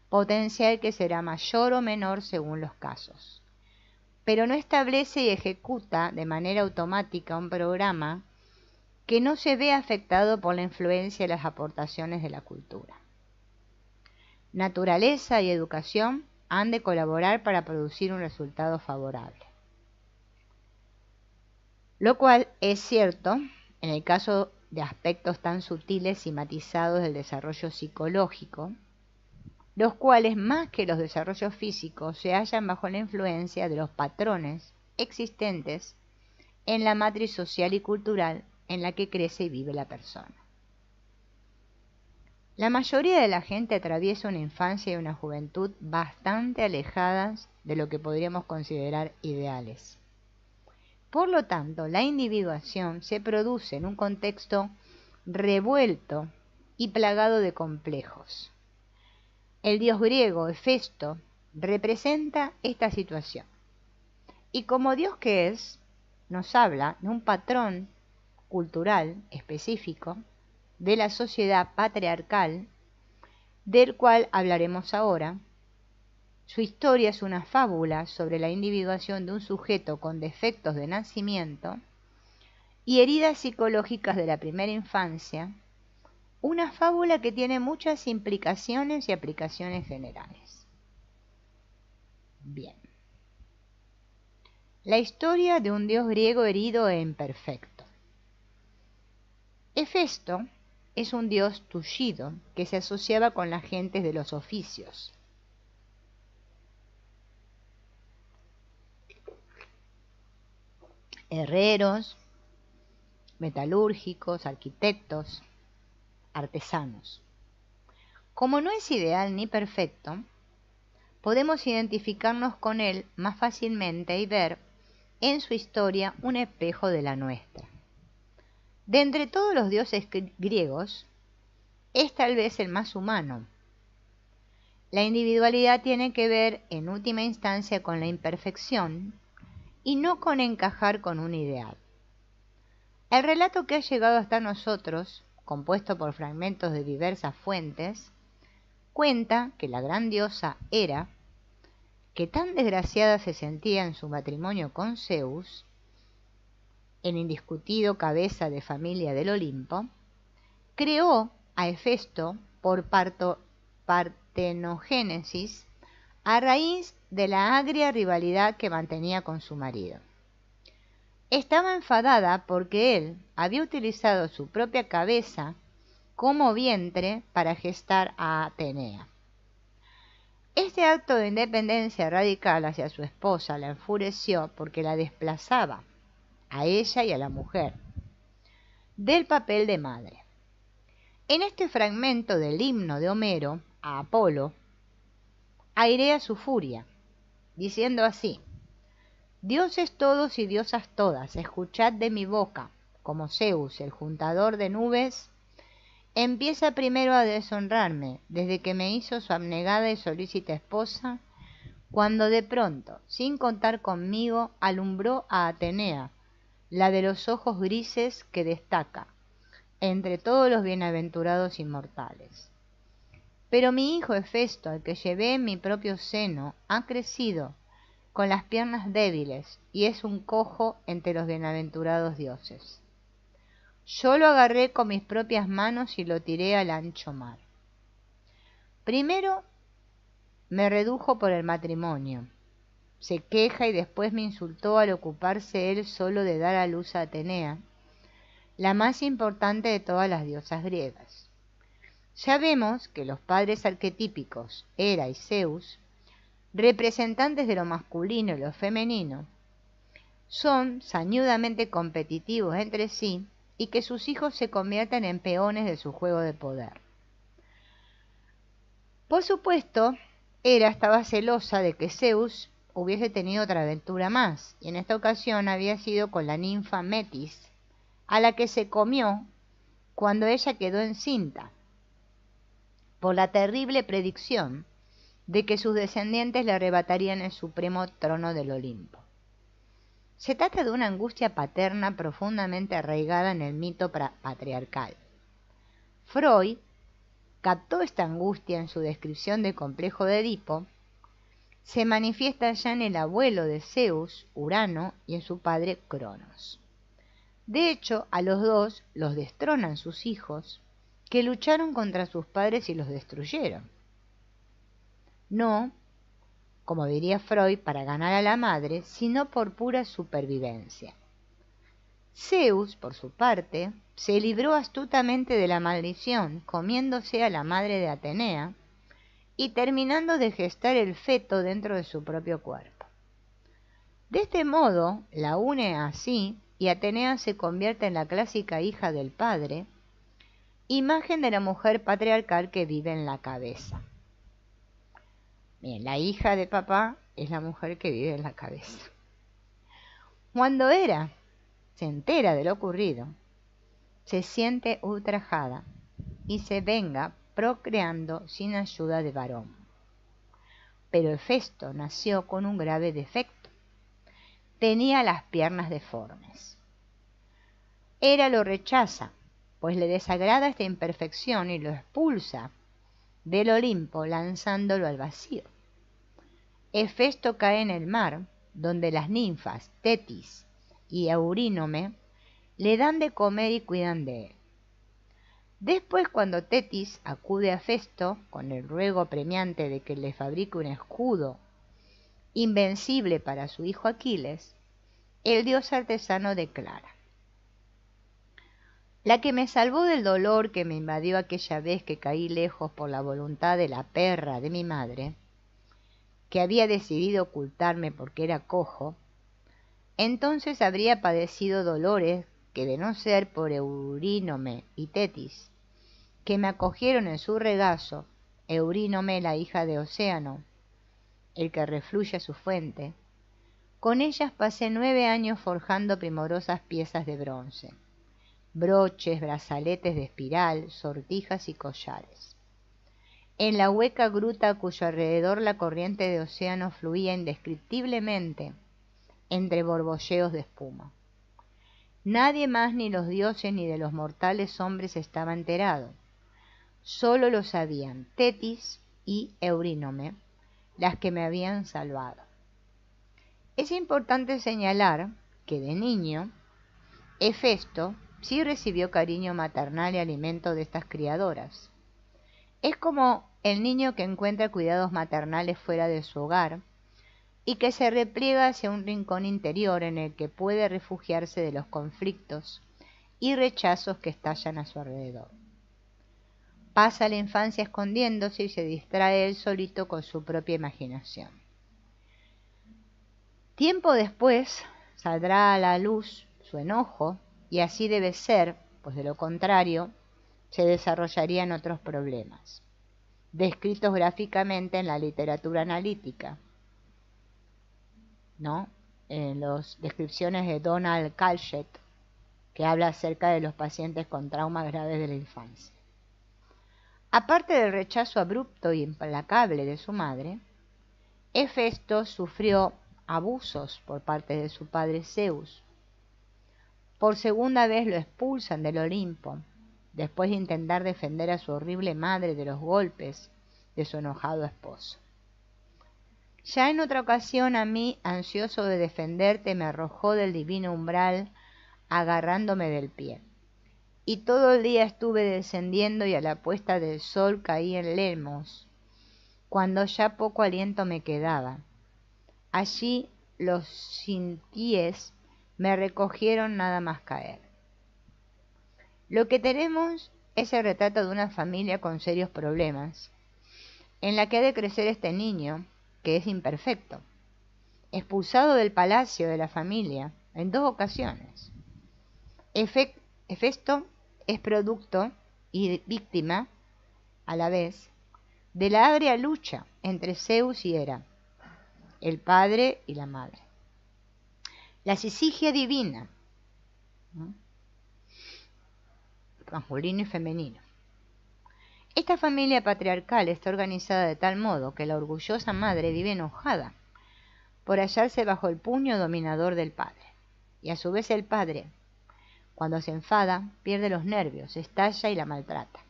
potencial que será mayor o menor según los casos, pero no establece y ejecuta de manera automática un programa que no se ve afectado por la influencia de las aportaciones de la cultura. Naturaleza y educación han de colaborar para producir un resultado favorable. Lo cual es cierto en el caso de aspectos tan sutiles y matizados del desarrollo psicológico, los cuales más que los desarrollos físicos se hallan bajo la influencia de los patrones existentes en la matriz social y cultural en la que crece y vive la persona. La mayoría de la gente atraviesa una infancia y una juventud bastante alejadas de lo que podríamos considerar ideales. Por lo tanto, la individuación se produce en un contexto revuelto y plagado de complejos. El dios griego Hefesto representa esta situación, y como dios que es, nos habla de un patrón cultural específico de la sociedad patriarcal, del cual hablaremos ahora. Su historia es una fábula sobre la individuación de un sujeto con defectos de nacimiento y heridas psicológicas de la primera infancia, una fábula que tiene muchas implicaciones y aplicaciones generales. Bien. La historia de un dios griego herido e imperfecto. Hefesto es un dios tullido que se asociaba con las gentes de los oficios. Herreros, metalúrgicos, arquitectos, artesanos. Como no es ideal ni perfecto, podemos identificarnos con él más fácilmente y ver en su historia un espejo de la nuestra. De entre todos los dioses griegos, es tal vez el más humano. La individualidad tiene que ver en última instancia con la imperfección y no con encajar con un ideal. El relato que ha llegado hasta nosotros, compuesto por fragmentos de diversas fuentes, cuenta que la gran diosa Hera, que tan desgraciada se sentía en su matrimonio con Zeus, el indiscutido cabeza de familia del Olimpo, creó a Hefesto por partenogénesis a raíz de la agria rivalidad que mantenía con su marido. Estaba enfadada porque él había utilizado su propia cabeza como vientre para gestar a Atenea. Este acto de independencia radical hacia su esposa la enfureció porque la desplazaba, a ella y a la mujer, del papel de madre. En este fragmento del himno de Homero a Apolo, airea su furia, diciendo así: dioses todos y diosas todas, escuchad de mi boca, como Zeus, el juntador de nubes, empieza primero a deshonrarme desde que me hizo su abnegada y solícita esposa, cuando de pronto, sin contar conmigo, alumbró a Atenea, la de los ojos grises que destaca entre todos los bienaventurados inmortales. Pero mi hijo Hefesto, al que llevé en mi propio seno, ha crecido con las piernas débiles y es un cojo entre los bienaventurados dioses. Yo lo agarré con mis propias manos y lo tiré al ancho mar. Primero me redujo por el matrimonio. Se queja y después me insultó al ocuparse él solo de dar a luz a Atenea, la más importante de todas las diosas griegas. Ya vemos que los padres arquetípicos, Hera y Zeus, representantes de lo masculino y lo femenino, son sañudamente competitivos entre sí y que sus hijos se convierten en peones de su juego de poder. Por supuesto, Hera estaba celosa de que Zeus hubiese tenido otra aventura más, y en esta ocasión había sido con la ninfa Metis, a la que se comió cuando ella quedó encinta, por la terrible predicción de que sus descendientes le arrebatarían el supremo trono del Olimpo. Se trata de una angustia paterna profundamente arraigada en el mito patriarcal. Freud captó esta angustia en su descripción del complejo de Edipo. Se manifiesta ya en el abuelo de Zeus, Urano, y en su padre Cronos. De hecho, a los dos los destronan sus hijos, que lucharon contra sus padres y los destruyeron. No, como diría Freud, para ganar a la madre, sino por pura supervivencia. Zeus, por su parte, se libró astutamente de la maldición, comiéndose a la madre de Atenea y terminando de gestar el feto dentro de su propio cuerpo. De este modo, la une así, y Atenea se convierte en la clásica hija del padre, imagen de la mujer patriarcal que vive en la cabeza. Bien, la hija de papá es la mujer que vive en la cabeza. Cuando Hera se entera de lo ocurrido, se siente ultrajada y se venga procreando sin ayuda de varón. Pero Hefesto nació con un grave defecto. Tenía las piernas deformes. Hera lo rechaza, pues le desagrada esta imperfección y lo expulsa del Olimpo lanzándolo al vacío. Hefesto cae en el mar, donde las ninfas Tetis y Eurínome le dan de comer y cuidan de él. Después, cuando Tetis acude a Hefesto con el ruego apremiante de que le fabrique un escudo invencible para su hijo Aquiles, el dios artesano declara: la que me salvó del dolor que me invadió aquella vez que caí lejos por la voluntad de la perra de mi madre, que había decidido ocultarme porque era cojo, entonces habría padecido dolores que, de no ser por Eurínome y Tetis, que me acogieron en su regazo, Eurínome la hija de Océano, el que refluye a su fuente, con ellas pasé 9 años forjando primorosas piezas de bronce, broches, brazaletes de espiral, sortijas y collares. En la hueca gruta a cuyo alrededor la corriente de océano fluía indescriptiblemente entre borbolleos de espuma. Nadie más, ni los dioses ni de los mortales hombres, estaba enterado. Solo lo sabían Tetis y Eurínome, las que me habían salvado. Es importante señalar que de niño Hefesto sí recibió cariño maternal y alimento de estas criadoras. Es como el niño que encuentra cuidados maternales fuera de su hogar y que se repliega hacia un rincón interior en el que puede refugiarse de los conflictos y rechazos que estallan a su alrededor. Pasa la infancia escondiéndose y se distrae él solito con su propia imaginación. Tiempo después saldrá a la luz su enojo, y así debe ser, pues de lo contrario se desarrollarían otros problemas, descritos gráficamente en la literatura analítica, ¿no? En las descripciones de Donald Calchet, que habla acerca de los pacientes con traumas graves de la infancia. Aparte del rechazo abrupto y implacable de su madre, Hefesto sufrió abusos por parte de su padre Zeus. Por segunda vez lo expulsan del Olimpo, después de intentar defender a su horrible madre de los golpes de su enojado esposo. Ya en otra ocasión a mí, ansioso de defenderte, me arrojó del divino umbral agarrándome del pie. y todo el día estuve descendiendo y a la puesta del sol caí en Lemos, cuando ya poco aliento me quedaba. Allí los sintíes me recogieron nada más caer. Lo que tenemos es el retrato de una familia con serios problemas, en la que ha de crecer este niño, que es imperfecto, expulsado del palacio de la familia en 2 ocasiones. Hefesto es producto y víctima, a la vez, de la agria lucha entre Zeus y Hera, el padre y la madre. La Sisigia divina, ¿no?, masculino y femenino. Esta familia patriarcal está organizada de tal modo que la orgullosa madre vive enojada por hallarse bajo el puño dominador del padre, y a su vez el padre, cuando se enfada, pierde los nervios, estalla y la maltrata.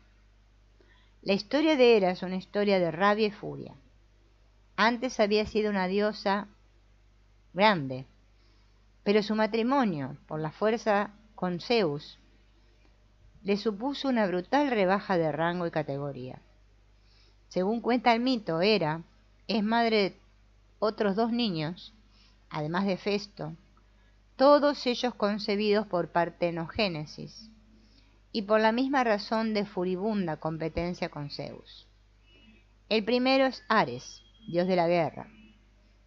La historia de Hera es una historia de rabia y furia. Antes había sido una diosa grande, pero su matrimonio, por la fuerza con Zeus, le supuso una brutal rebaja de rango y categoría. Según cuenta el mito, Hera es madre de otros 2 niños, además de Hefesto, todos ellos concebidos por partenogénesis, y por la misma razón de furibunda competencia con Zeus. El primero es Ares, dios de la guerra,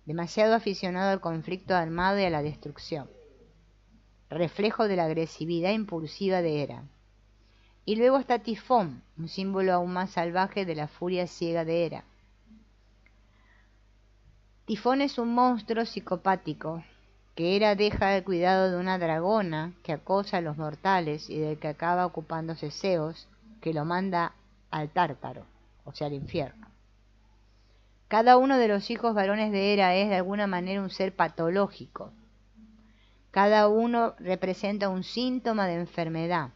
demasiado aficionado al conflicto armado y a la destrucción, reflejo de la agresividad impulsiva de Hera. Y luego está Tifón, un símbolo aún más salvaje de la furia ciega de Hera. Tifón es un monstruo psicopático que Hera deja al cuidado de una dragona que acosa a los mortales y del que acaba ocupándose Zeus, que lo manda al Tártaro, o sea, al infierno. Cada uno de los hijos varones de Hera es de alguna manera un ser patológico. Cada uno representa un síntoma de enfermedad,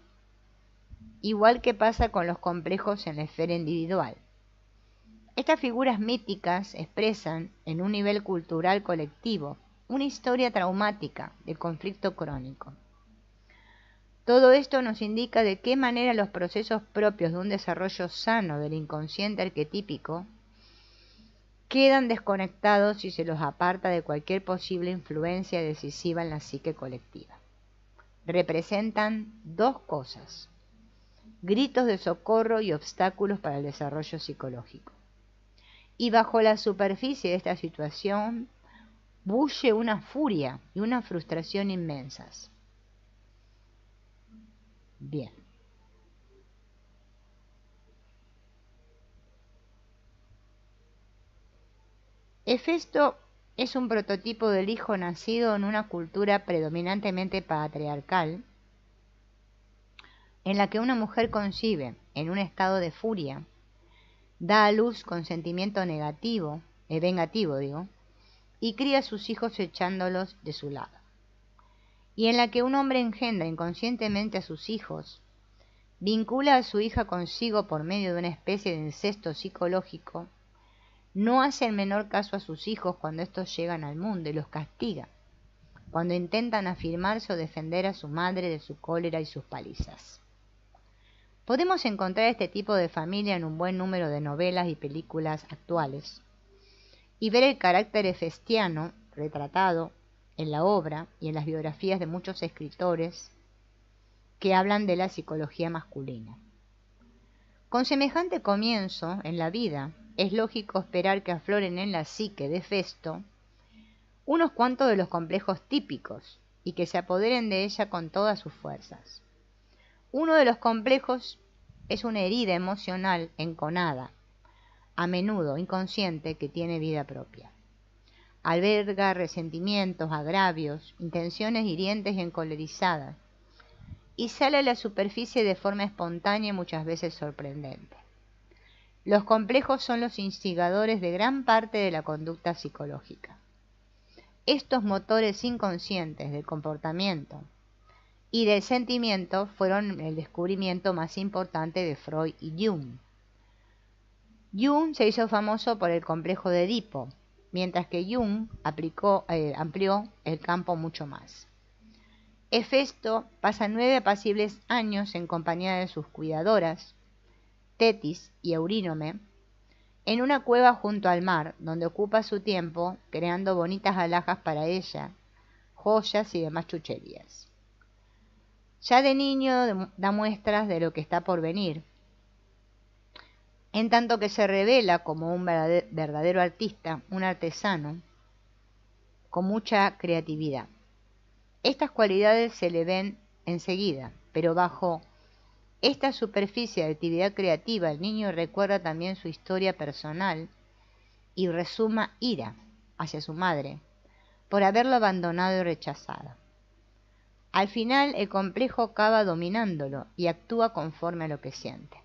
igual que pasa con los complejos en la esfera individual. Estas figuras míticas expresan, en un nivel cultural colectivo, una historia traumática del conflicto crónico. Todo esto nos indica de qué manera los procesos propios de un desarrollo sano del inconsciente arquetípico quedan desconectados si se los aparta de cualquier posible influencia decisiva en la psique colectiva. Representan 2 cosas: gritos de socorro y obstáculos para el desarrollo psicológico. Y bajo la superficie de esta situación bulle una furia y una frustración inmensas. Bien. Hefesto es un prototipo del hijo nacido en una cultura predominantemente patriarcal, en la que una mujer concibe en un estado de furia, da a luz con sentimiento vengativo, y cría a sus hijos echándolos de su lado. Y en la que un hombre engendra inconscientemente a sus hijos, vincula a su hija consigo por medio de una especie de incesto psicológico, no hace el menor caso a sus hijos cuando estos llegan al mundo y los castiga, cuando intentan afirmarse o defender a su madre de su cólera y sus palizas. Podemos encontrar este tipo de familia en un buen número de novelas y películas actuales, y ver el carácter hefestiano retratado en la obra y en las biografías de muchos escritores que hablan de la psicología masculina. Con semejante comienzo en la vida, es lógico esperar que afloren en la psique de Hefesto unos cuantos de los complejos típicos y que se apoderen de ella con todas sus fuerzas. Uno de los complejos es una herida emocional enconada, a menudo inconsciente, que tiene vida propia. Alberga resentimientos, agravios, intenciones hirientes y encolerizadas, y sale a la superficie de forma espontánea y muchas veces sorprendente. Los complejos son los instigadores de gran parte de la conducta psicológica. Estos motores inconscientes del comportamiento y del sentimiento fueron el descubrimiento más importante de Freud y Jung. Jung se hizo famoso por el complejo de Edipo, mientras que Jung amplió el campo mucho más. Hefesto pasa 9 apacibles años en compañía de sus cuidadoras, Tetis y Eurínome, en una cueva junto al mar, donde ocupa su tiempo creando bonitas alhajas para ella, joyas y demás chucherías. Ya de niño da muestras de lo que está por venir, en tanto que se revela como un verdadero artista, un artesano, con mucha creatividad. Estas cualidades se le ven enseguida, pero bajo esta superficie de actividad creativa el niño recuerda también su historia personal y resuma ira hacia su madre por haberlo abandonado y rechazado. Al final el complejo acaba dominándolo y actúa conforme a lo que siente.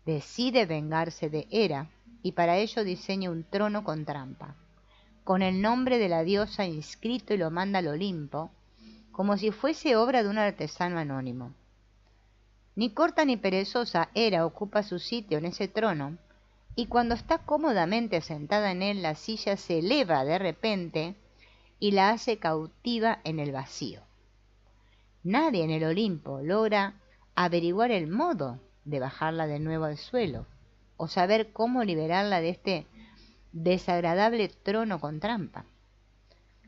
Decide vengarse de Hera y para ello diseña un trono con trampa, con el nombre de la diosa inscrito, y lo manda al Olimpo, como si fuese obra de un artesano anónimo. Ni corta ni perezosa, Hera ocupa su sitio en ese trono, y cuando está cómodamente sentada en él, la silla se eleva de repente y la hace cautiva en el vacío. Nadie en el Olimpo logra averiguar el modo de bajarla de nuevo al suelo, o saber cómo liberarla de este desagradable trono con trampa.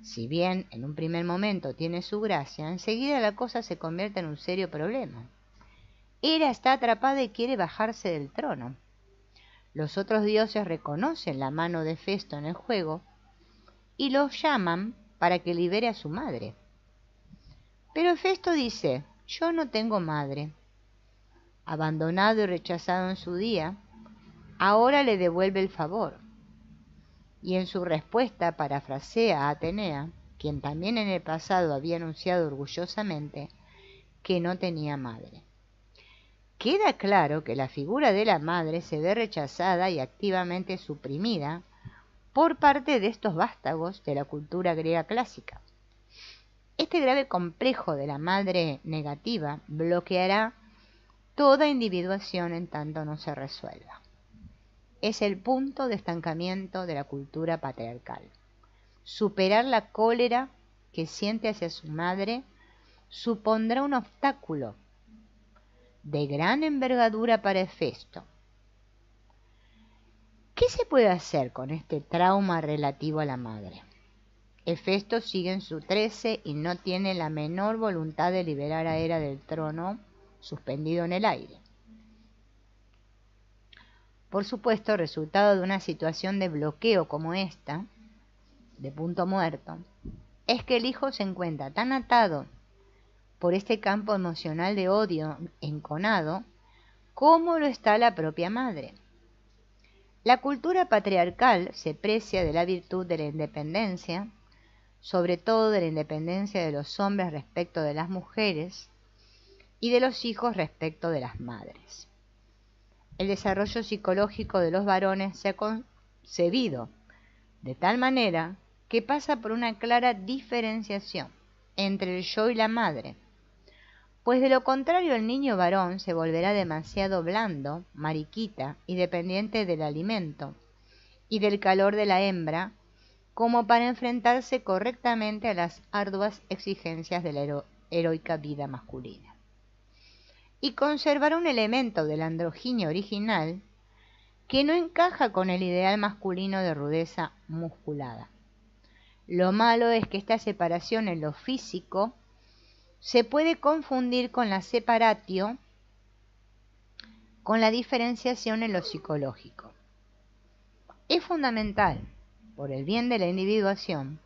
Si bien en un primer momento tiene su gracia, enseguida la cosa se convierte en un serio problema. Hera está atrapada y quiere bajarse del trono. Los otros dioses reconocen la mano de Hefesto en el juego y lo llaman para que libere a su madre. Pero Hefesto dice: yo no tengo madre. Abandonado y rechazado en su día, ahora le devuelve el favor. Y en su respuesta parafrasea a Atenea, quien también en el pasado había anunciado orgullosamente que no tenía madre. Queda claro que la figura de la madre se ve rechazada y activamente suprimida por parte de estos vástagos de la cultura griega clásica. Este grave complejo de la madre negativa bloqueará toda individuación en tanto no se resuelva. Es el punto de estancamiento de la cultura patriarcal. Superar la cólera que siente hacia su madre supondrá un obstáculo de gran envergadura para Hefesto. ¿Qué se puede hacer con este trauma relativo a la madre? Hefesto sigue en su 13 y no tiene la menor voluntad de liberar a Hera del trono suspendido en el aire. Por supuesto, resultado de una situación de bloqueo como esta, de punto muerto, es que el hijo se encuentra tan atado por este campo emocional de odio enconado como lo está la propia madre. La cultura patriarcal se precia de la virtud de la independencia, sobre todo de la independencia de los hombres respecto de las mujeres y de los hijos respecto de las madres. El desarrollo psicológico de los varones se ha concebido de tal manera que pasa por una clara diferenciación entre el yo y la madre, pues de lo contrario el niño varón se volverá demasiado blando, mariquita y dependiente del alimento y del calor de la hembra como para enfrentarse correctamente a las arduas exigencias de la heroica vida masculina. Y conservará un elemento de la androginia original que no encaja con el ideal masculino de rudeza musculada. Lo malo es que esta separación en lo físico se puede confundir con la separatio, con la diferenciación en lo psicológico. Es fundamental, por el bien de la individuación,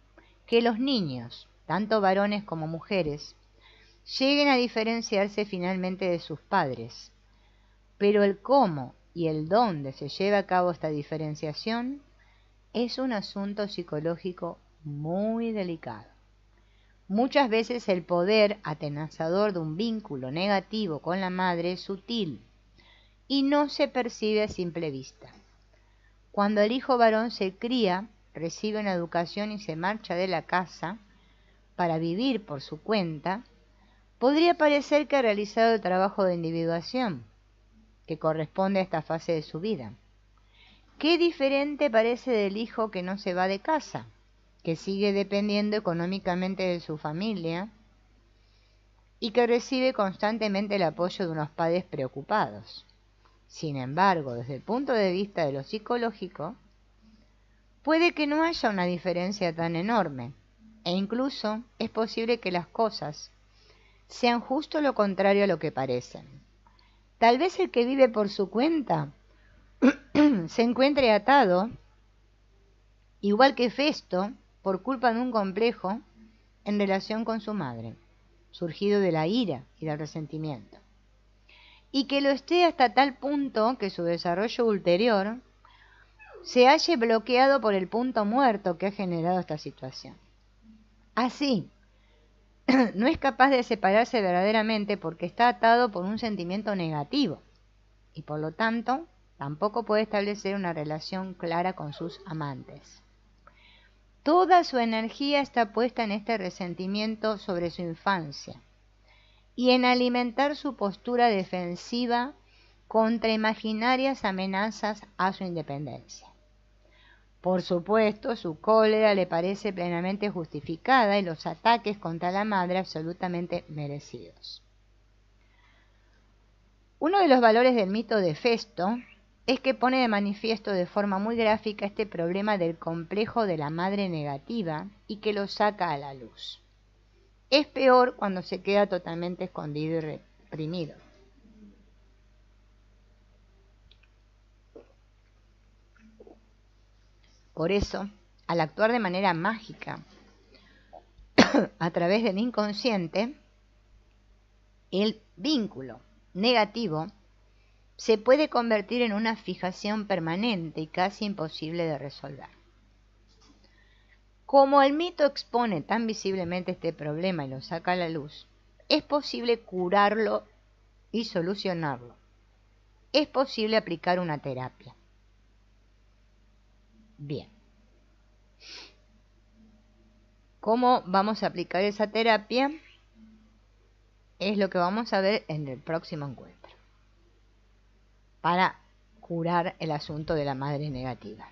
que los niños, tanto varones como mujeres, lleguen a diferenciarse finalmente de sus padres, pero el cómo y el dónde se lleva a cabo esta diferenciación es un asunto psicológico muy delicado. Muchas veces el poder atenazador de un vínculo negativo con la madre es sutil y no se percibe a simple vista. Cuando el hijo varón se cría, recibe una educación y se marcha de la casa para vivir por su cuenta, podría parecer que ha realizado el trabajo de individuación que corresponde a esta fase de su vida. Qué diferente parece del hijo que no se va de casa, que sigue dependiendo económicamente de su familia y que recibe constantemente el apoyo de unos padres preocupados. Sin embargo, desde el punto de vista de lo psicológico, puede que no haya una diferencia tan enorme, e incluso es posible que las cosas sean justo lo contrario a lo que parecen. Tal vez el que vive por su cuenta se encuentre atado, igual que Festo, por culpa de un complejo en relación con su madre, surgido de la ira y del resentimiento, y que lo esté hasta tal punto que su desarrollo ulterior se halle bloqueado por el punto muerto que ha generado esta situación. Así, no es capaz de separarse verdaderamente porque está atado por un sentimiento negativo y por lo tanto tampoco puede establecer una relación clara con sus amantes. Toda su energía está puesta en este resentimiento sobre su infancia y en alimentar su postura defensiva contra imaginarias amenazas a su independencia. Por supuesto, su cólera le parece plenamente justificada y los ataques contra la madre absolutamente merecidos. Uno de los valores del mito de Festo es que pone de manifiesto de forma muy gráfica este problema del complejo de la madre negativa y que lo saca a la luz. Es peor cuando se queda totalmente escondido y reprimido. Por eso, al actuar de manera mágica a través del inconsciente, el vínculo negativo se puede convertir en una fijación permanente y casi imposible de resolver. Como el mito expone tan visiblemente este problema y lo saca a la luz, es posible curarlo y solucionarlo. Es posible aplicar una terapia. Bien. ¿Cómo vamos a aplicar esa terapia? Es lo que vamos a ver en el próximo encuentro, para curar el asunto de la madre negativa.